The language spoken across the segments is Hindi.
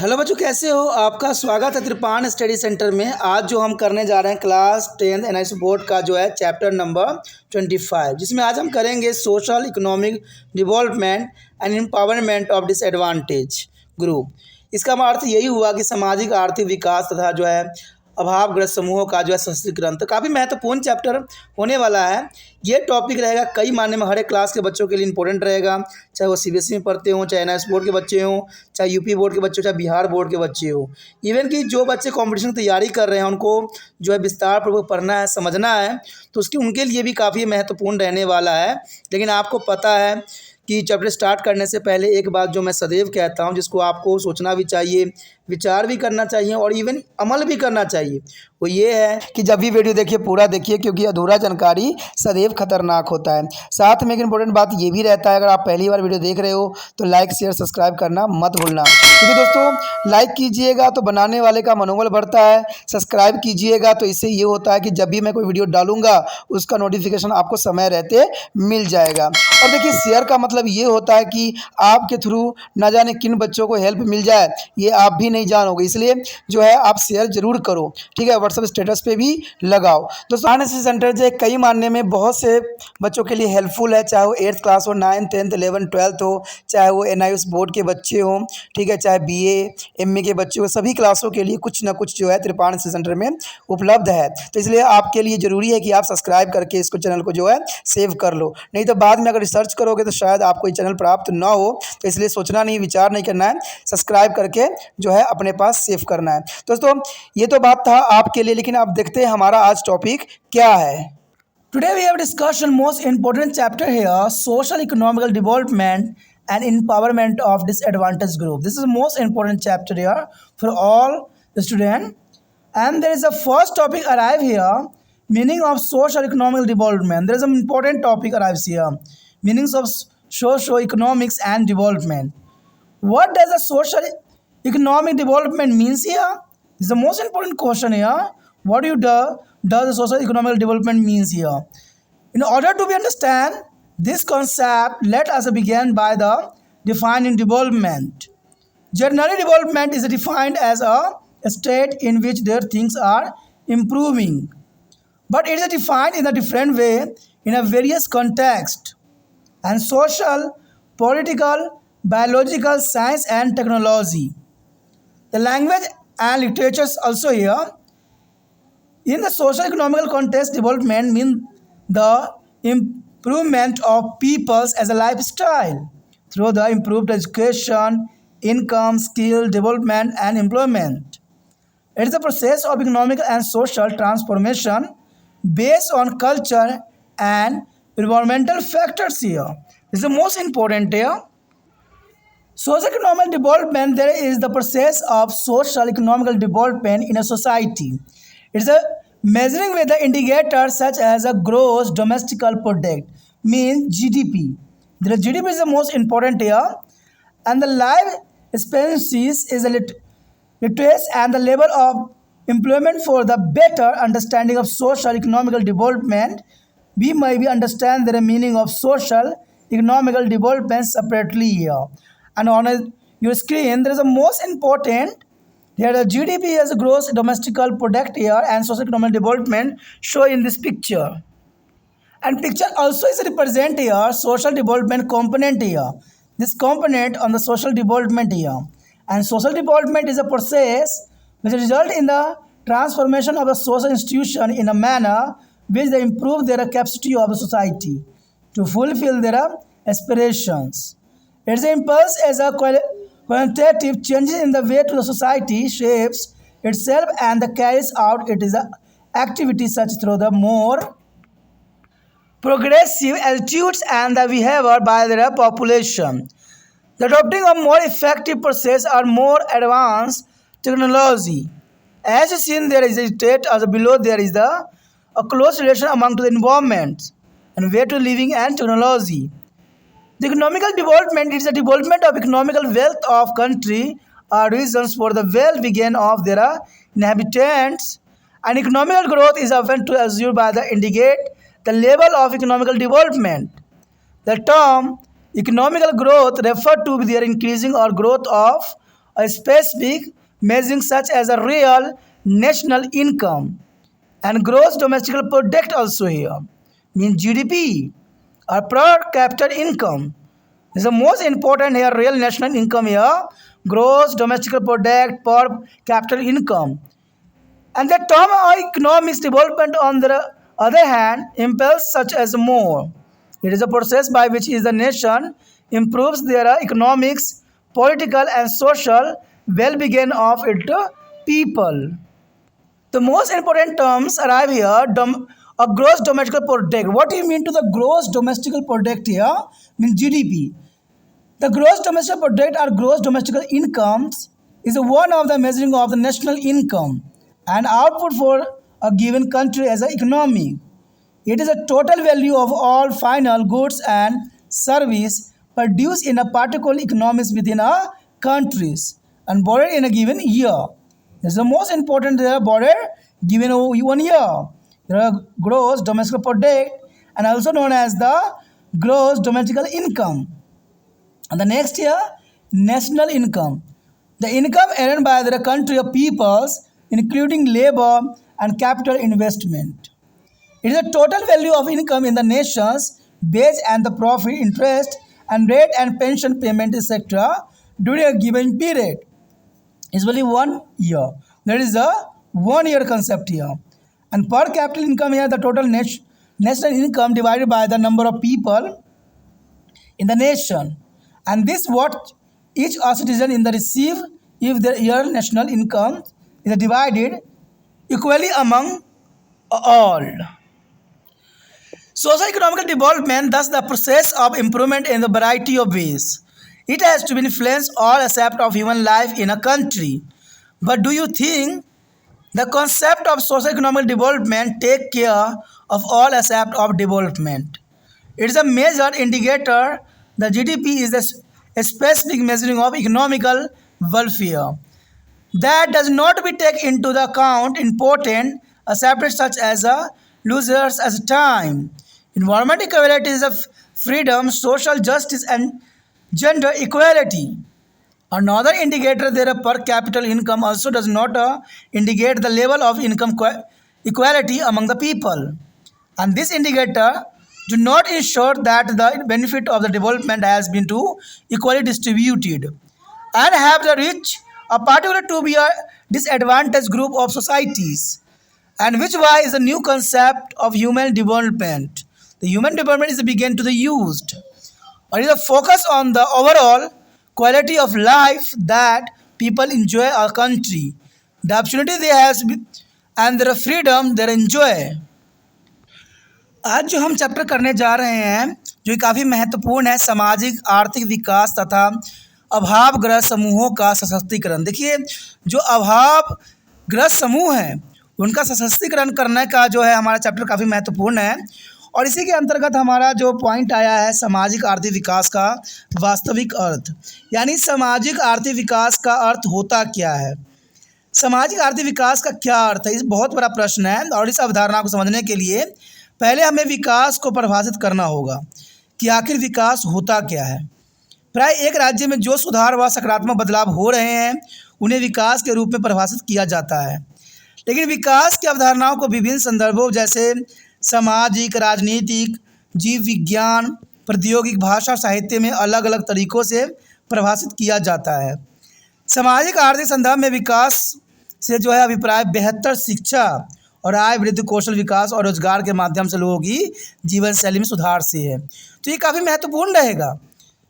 हेलो बच्चों, कैसे हो? आपका स्वागत है त्रिपाण स्टडी सेंटर में। आज जो हम करने जा रहे हैं क्लास 10 एनआईसी बोर्ड का जो है चैप्टर नंबर 25, जिसमें आज हम करेंगे social economic development and empowerment of disadvantage group. इसका अर्थ यही हुआ कि सामाजिक आर्थिक विकास तथा जो है अभावग्रस्त समूहों का जो है सशक्तिकरण। तो काफ़ी महत्वपूर्ण चैप्टर होने वाला है। ये टॉपिक रहेगा कई मायने में हर एक क्लास के बच्चों के लिए इंपॉर्टेंट रहेगा, चाहे वो सीबीएसई में पढ़ते हों, चाहे एनआईएस बोर्ड के बच्चे हों, चाहे यूपी बोर्ड के बच्चे हो, चाहे बिहार बोर्ड के बच्चे हो। इवन कि जो बच्चे कंपटीशन की तैयारी कर रहे हैं उनको जो है विस्तार पूर्वक पढ़ना है, समझना है, तो उसकी उनके लिए भी काफ़ी महत्वपूर्ण रहने वाला है। लेकिन आपको पता है कि चैप्टर स्टार्ट करने से पहले एक बात जो मैं सदैव कहता हूं, जिसको आपको सोचना भी चाहिए, विचार भी करना चाहिए और इवन अमल भी करना चाहिए, वो ये है कि जब भी वीडियो देखिए पूरा देखिए, क्योंकि अधूरा जानकारी सदैव खतरनाक होता है। साथ में एक इंपॉर्टेंट बात ये भी रहता है, अगर आप पहली बार वीडियो देख रहे हो तो लाइक शेयर सब्सक्राइब करना मत भूलना, क्योंकि दोस्तों लाइक कीजिएगा तो बनाने वाले का मनोबल बढ़ता है, सब्सक्राइब कीजिएगा तो इससे ये होता है कि जब भी मैं कोई वीडियो डालूंगा उसका नोटिफिकेशन आपको समय रहते मिल जाएगा। और देखिए शेयर का मतलब ये होता है कि आपके थ्रू न जाने किन बच्चों को हेल्प मिल जाए, ये आप भी नहीं जानोगे, इसलिए जो है आप शेयर जरूर करो, ठीक है। व्हाट्सएप स्टेटस पे भी लगाओ। दोस्तों एनआईएस सेंटर जो है कई मानने में बहुत से बच्चों के लिए हेल्पफुल है, चाहे वो 8th क्लास हो, 9th 10th 11th 12th हो, चाहे वो एनआईएस बोर्ड के बच्चे हों, ठीक है, चाहे बीए एमए के बच्चे हो, सभी क्लासों के लिए कुछ ना कुछ जो है त्रिपाण सेंटर में उपलब्ध है। तो इसलिए आपके लिए ज़रूरी है कि आप सब्सक्राइब करके इसको चैनल को जो है सेव कर लो, नहीं तो बाद में अगर रिसर्च करोगे तो शायद आपको ये चैनल प्राप्त ना हो। तो इसलिए सोचना नहीं, विचार नहीं करना है, सब्सक्राइब करके जो है अपने पास सेव करना है। दोस्तों ये तो बात था आपके लिए, लेकिन अब देखते हैं हमारा आज टॉपिक क्या है। Today we have discussed on most important chapter here, social economical development and empowerment of disadvantaged group. This is the most important chapter here for all the student. And there is a first topic arrive here, meaning of social economical development. There is an important topic arrives here, meanings of socio-economics and development. What does a social economic development means here? This is the most important question here. What does the social economic development means here? In order to be understand this concept, let us begin by the defining development. Generally, development is defined as a state in which their things are improving, but it is defined in a different way in a various context and social, political, biological, science and technology. The language and literature also here. In the social economical context, development means the improvement of people's as a lifestyle through the improved education, income, skill, development and employment. It is a process of economic and social transformation based on culture and environmental factors here. This is the most important here. Socio-economic development, there is the process of social economical development in a society. It's a measuring with the indicators such as a gross domestic product, means GDP. The GDP is the most important here, and the life expectancies is a literacy and the level of employment. For the better understanding of social economical development, we may be understand the meaning of social economical development separately here. And on your screen, there is a most important here. The GDP as a gross domestic product here, and socio-economic development show in this picture. And picture also is represent here social development component here. This component on the social development here. And social development is a process which result in the transformation of a social institution in a manner which they improve their capacity of the society to fulfill their aspirations. Its impulse as a quantitative changes in the way to the society shapes itself and the carries out it is a activity such through the more progressive attitudes and the behavior by their population. The adopting of more effective process or more advanced technology. As seen, there is a state as below there is a close relation among the environment and way to living and technology. The economical development is the development of economical wealth of country or regions for the well-being of their inhabitants. And economical growth is often to assume by the indicate the level of economical development. The term economical growth refer to their increasing or growth of a specific measuring such as a real national income and gross domestic product also here, mean GDP or per capita income. This is the most important here, real national income here, gross domestic product per capita income. And the term economic development, on the other hand, impels such as more. It is a process by which is the nation improves their economics, political and social well-being of its people. The most important terms arrive here. A gross domestic product. What do you mean to the gross domestic product here? Means GDP. The gross domestic product or gross domestic incomes is one of the measuring of the national income and output for a given country as an economy. It is a total value of all final goods and service produced in a particular economies within a countries and borrowed in a given year. This is the most important there, borrowed given 1 year. There are gross domestic product and also known as the gross domestic income. And the next here, national income. The income earned by the country of peoples, including labor and capital investment. It is the total value of income in the nations based on the profit, interest, and rate and pension payment, etc. during a given period. Usually 1 year. There is a 1 year concept here. And per capita income here, the total national income divided by the number of people in the nation. And this what each citizen in the receive if their year national income is divided equally among all. Socio-economic development, thus the process of improvement in the variety of ways. It has to influence all aspects of human life in a country. But do you think the concept of socio-economic development take care of all aspects of development? It is a major indicator. The GDP is a specific measuring of economical welfare. That does not be taken into the account important aspects such as losers as time, environment equality, of freedom, social justice, and gender equality. Another indicator there per capita income also does not indicate the level of income equality among the people. And this indicator do not ensure that the benefit of the development has been too equally distributed and have the rich a particular to be a disadvantaged group of societies. And which why is a new concept of human development. The human development is begin to be used or is a focus on the overall quality of life that people enjoy our country, the opportunity they have and their freedom they enjoy. आज जो हम चैप्टर करने जा रहे हैं जो काफ़ी महत्वपूर्ण है, सामाजिक आर्थिक विकास तथा अभावग्रस्त समूहों का सशक्तिकरण। देखिए जो अभावग्रस्त समूह हैं उनका सशक्तिकरण करने का जो है हमारा चैप्टर काफ़ी महत्वपूर्ण है और इसी के अंतर्गत हमारा जो पॉइंट आया है सामाजिक आर्थिक विकास का वास्तविक अर्थ, यानी सामाजिक आर्थिक विकास का अर्थ होता क्या है, सामाजिक आर्थिक विकास का क्या अर्थ है। इस बहुत बड़ा प्रश्न है और इस अवधारणा को समझने के लिए पहले हमें विकास को परिभाषित करना होगा कि आखिर विकास होता क्या है। प्राय एक राज्य में जो सुधार व सकारात्मक बदलाव हो रहे हैं उन्हें विकास के रूप में परिभाषित किया जाता है। लेकिन विकास की अवधारणाओं को विभिन्न संदर्भों जैसे सामाजिक, राजनीतिक, जीव विज्ञान, प्रौद्योगिक, भाषा, साहित्य में अलग अलग तरीक़ों से परिभाषित किया जाता है। सामाजिक आर्थिक संदर्भ में विकास से जो है अभिप्राय बेहतर शिक्षा और आय वृद्धि, कौशल विकास और रोजगार के माध्यम से लोगों की जीवन शैली में सुधार से है। तो ये काफ़ी महत्वपूर्ण रहेगा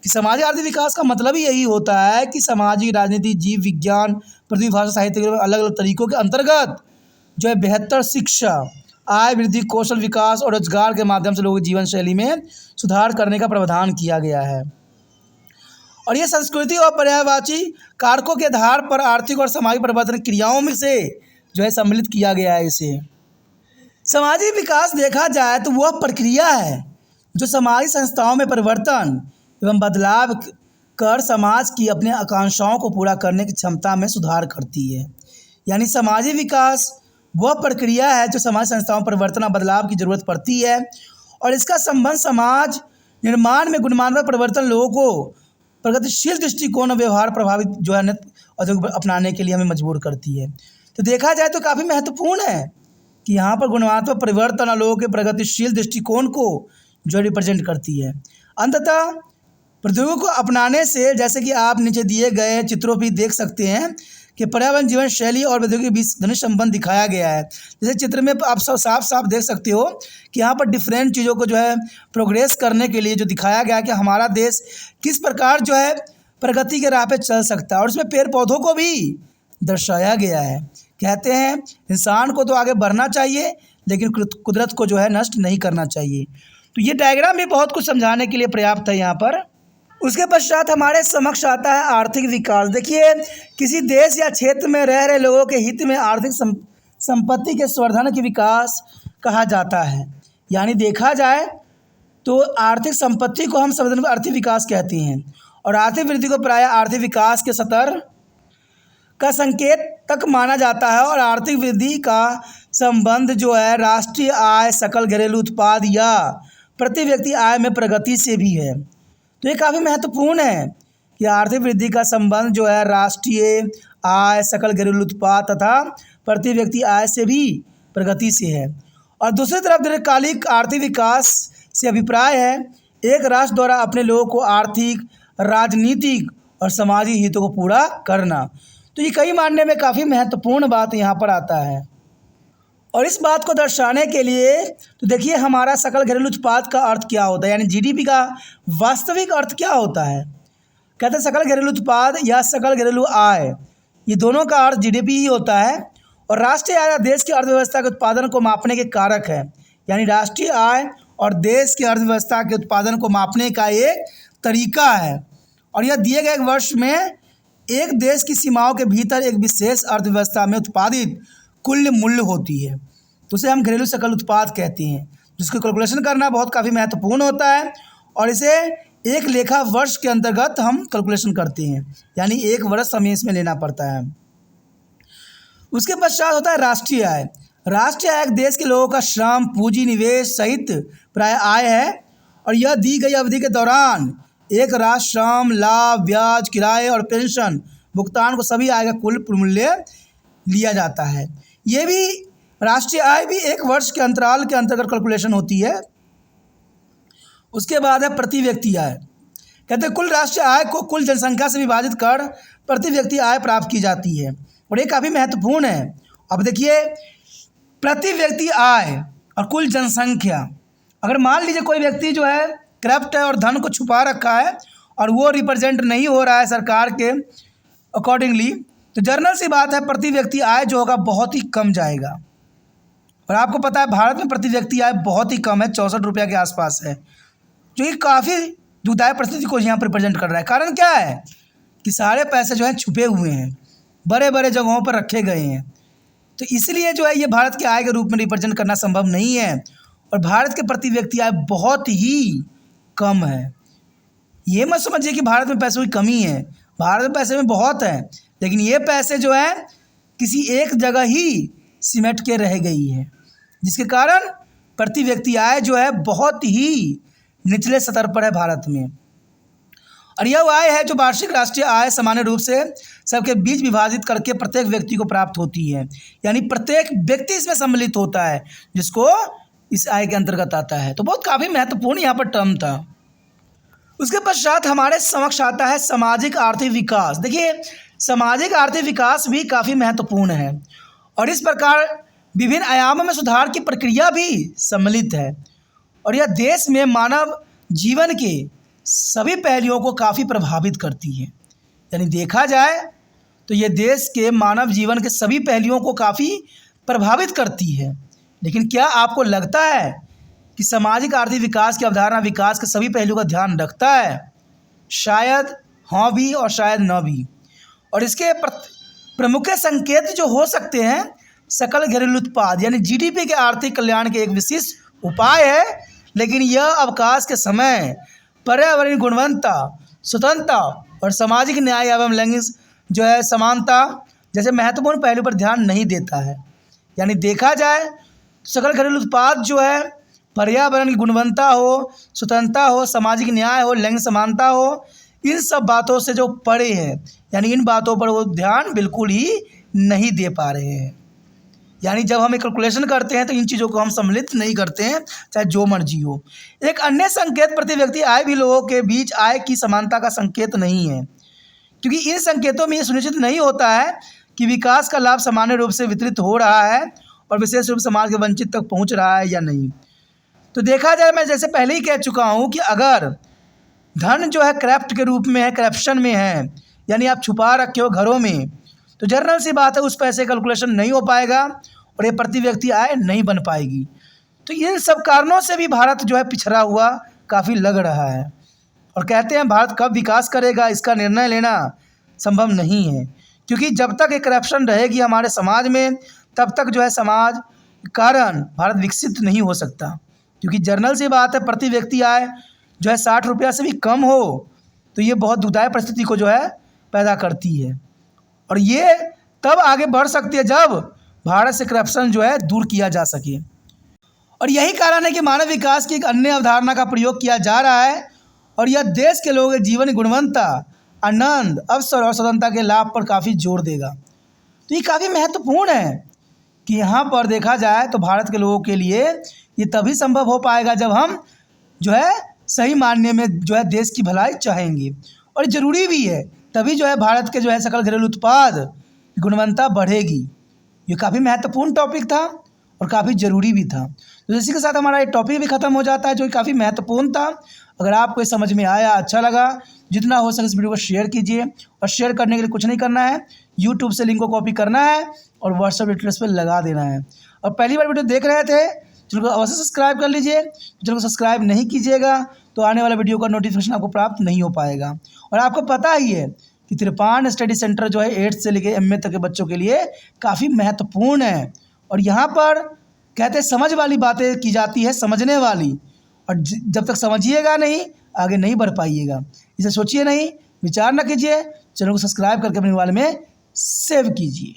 कि सामाजिक आर्थिक विकास का मतलब ही यही होता है कि सामाजिक, राजनीति, जीव विज्ञान, प्रौद्योगिक, भाषा, साहित्य के अलग अलग तरीक़ों के अंतर्गत जो है बेहतर शिक्षा, आय वृद्धि, कौशल विकास और रोजगार के माध्यम से लोगों की जीवन शैली में सुधार करने का प्रावधान किया गया है। और ये संस्कृति और पर्यायवाची कारकों के आधार पर आर्थिक और सामाजिक परिवर्तन क्रियाओं में से जो है सम्मिलित किया गया है। इसे सामाजिक विकास देखा जाए तो वह प्रक्रिया है जो सामाजिक संस्थाओं में परिवर्तन एवं बदलाव कर समाज की अपने आकांक्षाओं को पूरा करने की क्षमता में सुधार करती है। यानी सामाजिक विकास वह प्रक्रिया है जो समाज संस्थाओं में परिवर्तन और बदलाव की ज़रूरत पड़ती है और इसका संबंध समाज निर्माण में गुणमानक परिवर्तन लोगों को प्रगतिशील दृष्टिकोण और व्यवहार प्रभावित जो है औद्योगिक अपनाने के लिए हमें मजबूर करती है। तो देखा जाए तो काफ़ी महत्वपूर्ण है कि यहाँ पर गुणवत्तात्मक परिवर्तन और लोगों के प्रगतिशील दृष्टिकोण को जो रिप्रेजेंट करती है। अंततः प्रौद्योगिकी को अपनाने से, जैसे कि आप नीचे दिए गए चित्रों भी देख सकते हैं कि पर्यावरण जीवन शैली और प्रौद्योगिकी के बीच घनिष्ठ संबंध दिखाया गया है। जैसे चित्र में आप सब साफ साफ देख सकते हो कि यहाँ पर डिफरेंट चीज़ों को जो है प्रोग्रेस करने के लिए जो दिखाया गया है कि हमारा देश किस प्रकार जो है प्रगति के राह पे चल सकता है, और इसमें पेड़ पौधों को भी दर्शाया गया है। कहते हैं इंसान को तो आगे बढ़ना चाहिए, लेकिन कुदरत को जो है नष्ट नहीं करना चाहिए। तो ये डायग्राम भी बहुत कुछ समझाने के लिए पर्याप्त है यहाँ पर। उसके पश्चात हमारे समक्ष आता है आर्थिक विकास। देखिए, किसी देश या क्षेत्र में रह रहे लोगों के हित में आर्थिक संपत्ति के संवर्धन के विकास कहा जाता है। यानी देखा जाए तो आर्थिक संपत्ति को हम संवर्धन को आर्थिक विकास कहते हैं, और आर्थिक वृद्धि को प्रायः आर्थिक विकास के स्तर का संकेत तक माना जाता है। और आर्थिक वृद्धि का संबंध जो है राष्ट्रीय आय, सकल घरेलू उत्पाद या प्रति व्यक्ति आय में प्रगति से भी है। तो ये काफ़ी महत्वपूर्ण है कि आर्थिक वृद्धि का संबंध जो है राष्ट्रीय आय, सकल घरेलू उत्पाद तथा प्रति व्यक्ति आय से भी प्रगति से है। और दूसरी तरफ दीर्घकालिक आर्थिक विकास से अभिप्राय है एक राष्ट्र द्वारा अपने लोगों को आर्थिक, राजनीतिक और सामाजिक हितों को पूरा करना। तो ये कई मानने में काफ़ी महत्वपूर्ण बात यहाँ पर आता है। और इस बात को दर्शाने के लिए तो देखिए हमारा सकल घरेलू उत्पाद का अर्थ क्या होता है, यानी जीडीपी का वास्तविक अर्थ क्या होता है। कहते हैं सकल घरेलू उत्पाद या सकल घरेलू आय, ये दोनों का अर्थ जीडीपी ही होता है। और राष्ट्रीय आय देश की अर्थव्यवस्था के उत्पादन को मापने के कारक है। यानी राष्ट्रीय आय और देश की अर्थव्यवस्था के उत्पादन को मापने का एक तरीका है। और यह दिए गए एक वर्ष में एक देश की सीमाओं के भीतर एक विशेष अर्थव्यवस्था में उत्पादित कुल मूल्य होती है। तो उसे हम घरेलू सकल उत्पाद कहते हैं, जिसको कैलकुलेशन करना बहुत काफ़ी महत्वपूर्ण होता है। और इसे एक लेखा वर्ष के अंतर्गत हम कैलकुलेशन करते हैं, यानी एक वर्ष हमें इसमें लेना पड़ता है। उसके पश्चात होता है राष्ट्रीय आय। राष्ट्रीय आय एक देश के लोगों का श्रम, पूंजी, निवेश सहित प्राय आय है। और यह दी गई अवधि के दौरान एक राष्ट्र श्रम, लाभ, ब्याज, किराए और पेंशन भुगतान को सभी आय का कुल मूल्य लिया जाता है। ये भी राष्ट्रीय आय भी एक वर्ष के अंतराल के अंतर्गत कैलकुलेशन होती है। उसके बाद है प्रति व्यक्ति आय। कहते हैं कुल राष्ट्रीय आय को कुल जनसंख्या से विभाजित कर प्रति व्यक्ति आय प्राप्त की जाती है, और ये काफ़ी महत्वपूर्ण है। अब देखिए, प्रति व्यक्ति आय और कुल जनसंख्या, अगर मान लीजिए कोई व्यक्ति जो है करप्ट है और धन को छुपा रखा है और वो रिप्रेजेंट नहीं हो रहा है सरकार के अकॉर्डिंगली, तो जनरल सी बात है प्रति व्यक्ति आय जो होगा बहुत ही कम जाएगा। और आपको पता है भारत में प्रति व्यक्ति आय बहुत ही कम है, 64 रुपये के आसपास है, जो कि काफ़ी दुखदायक परिस्थिति को यहाँ पर रिप्रेजेंट कर रहा है। कारण क्या है कि सारे पैसे जो हैं छुपे हुए हैं, बड़े बड़े जगहों पर रखे गए हैं। तो इसलिए जो है ये भारत के आय के रूप में रिप्रेजेंट करना संभव नहीं है, और भारत के प्रति व्यक्ति आय बहुत ही कम है। ये मत समझिए कि भारत में पैसों की कमी है, भारत में पैसे में बहुत है, लेकिन ये पैसे जो है किसी एक जगह ही सिमट के रह गई है, जिसके कारण प्रति व्यक्ति आय जो है बहुत ही निचले स्तर पर है भारत में। और यह आय है जो वार्षिक राष्ट्रीय आय सामान्य रूप से सबके बीच विभाजित करके प्रत्येक व्यक्ति को प्राप्त होती है। यानी प्रत्येक व्यक्ति इसमें सम्मिलित होता है, जिसको इस आय के अंतर्गत आता है। तो बहुत काफ़ी महत्वपूर्ण यहाँ पर टर्म था। उसके पश्चात हमारे समक्ष आता है सामाजिक आर्थिक विकास। देखिए, सामाजिक आर्थिक विकास भी काफ़ी महत्वपूर्ण है, और इस प्रकार विभिन्न आयामों में सुधार की प्रक्रिया भी सम्मिलित है। और यह देश में मानव जीवन के सभी पहलुओं को काफ़ी प्रभावित करती है। यानी देखा जाए तो यह देश के मानव जीवन के सभी पहलुओं को काफ़ी प्रभावित करती है। लेकिन क्या आपको लगता है कि सामाजिक आर्थिक विकास की अवधारणा विकास के सभी पहलुओं का ध्यान रखता है? शायद हाँ भी और शायद न भी। और इसके प्रमुख संकेत जो हो सकते हैं सकल घरेलू उत्पाद यानी जीडीपी के आर्थिक कल्याण के एक विशिष्ट उपाय है, लेकिन यह अवकाश के समय पर्यावरणीय गुणवत्ता, स्वतंत्रता और सामाजिक न्याय एवं लैंगिक जो है समानता जैसे महत्वपूर्ण पहलू पर ध्यान नहीं देता है। यानी देखा जाए सकल घरेलू उत्पाद जो है पर्यावरण की गुणवत्ता हो, स्वतंत्रता हो, सामाजिक न्याय हो, लैंगिक समानता हो, इन सब बातों से जो परे हैं, यानी इन बातों पर वो ध्यान बिल्कुल ही नहीं दे पा रहे हैं। यानी जब हम एक कैलकुलेशन करते हैं तो इन चीज़ों को हम सम्मिलित नहीं करते हैं, चाहे जो मर्जी हो। एक अन्य संकेत प्रति व्यक्ति आय भी लोगों के बीच आय की समानता का संकेत नहीं है, क्योंकि इन संकेतों में ये सुनिश्चित नहीं होता है कि विकास का लाभ सामान्य रूप से वितरित हो रहा है और विशेष रूप से समाज के वंचित तक पहुंच रहा है या नहीं। तो देखा जाए, मैं जैसे पहले ही कह चुका हूं कि अगर धन जो है करप्ट के रूप में है, करप्शन में है, यानी आप छुपा रखे हो घरों में, तो जनरल सी बात है उस पैसे कैलकुलेशन नहीं हो पाएगा और ये प्रति व्यक्ति आय नहीं बन पाएगी। तो इन सब कारणों से भी भारत जो है पिछड़ा हुआ काफ़ी लग रहा है और कहते हैं भारत कब विकास करेगा इसका निर्णय लेना संभव नहीं है, क्योंकि जब तक ये करप्शन रहेगी हमारे समाज में तब तक जो है समाज के कारण भारत विकसित नहीं हो सकता। क्योंकि जनरल सी बात है प्रति व्यक्ति आय जो है 60 रुपया से भी कम हो तो ये बहुत दुखदायक परिस्थिति को जो है पैदा करती है और ये तब आगे बढ़ सकती है जब भारत से करप्शन जो है दूर किया जा सके। और यही कारण है कि मानव विकास की एक अन्य अवधारणा का प्रयोग किया जा रहा है और यह देश के लोगों के जीवन की गुणवत्ता, आनंद, अवसर और स्वतंत्रता के लाभ पर काफ़ी जोर देगा। तो ये काफ़ी महत्वपूर्ण है कि यहाँ पर देखा जाए तो भारत के लोगों के लिए ये तभी संभव हो पाएगा जब हम जो है सही मायने में जो है देश की भलाई चाहेंगे, और ज़रूरी भी है, तभी जो है भारत के जो है सकल घरेलू उत्पाद की गुणवत्ता बढ़ेगी। ये काफ़ी महत्वपूर्ण टॉपिक था और काफ़ी ज़रूरी भी था। तो इसी के साथ हमारा ये टॉपिक भी ख़त्म हो जाता है जो काफ़ी महत्वपूर्ण था। अगर आपको ये समझ में आया, अच्छा लगा, जितना हो सके इस वीडियो को शेयर कीजिए और शेयर करने के लिए कुछ नहीं करना है, यूट्यूब से लिंक को कॉपी करना है और व्हाट्सएप एड्रेस पर लगा देना है। और पहली बार वीडियो देख रहे थे चैनल को अवश्य सब्सक्राइब कर लीजिए। चैनल को सब्सक्राइब नहीं कीजिएगा तो आने वाला वीडियो का नोटिफिकेशन आपको प्राप्त नहीं हो पाएगा। और आपको पता ही है कि त्रिपाण स्टडी सेंटर जो है 8 से लेकर MA तक के बच्चों के लिए काफ़ी महत्वपूर्ण है और यहाँ पर कहते हैं समझ वाली बातें की जाती है, समझने वाली, और जब तक समझिएगा नहीं आगे नहीं बढ़ पाइएगा। इसे सोचिए नहीं, विचार न कीजिए, चैनल को सब्सक्राइब करके अपने मोबाइल में सेव कीजिए।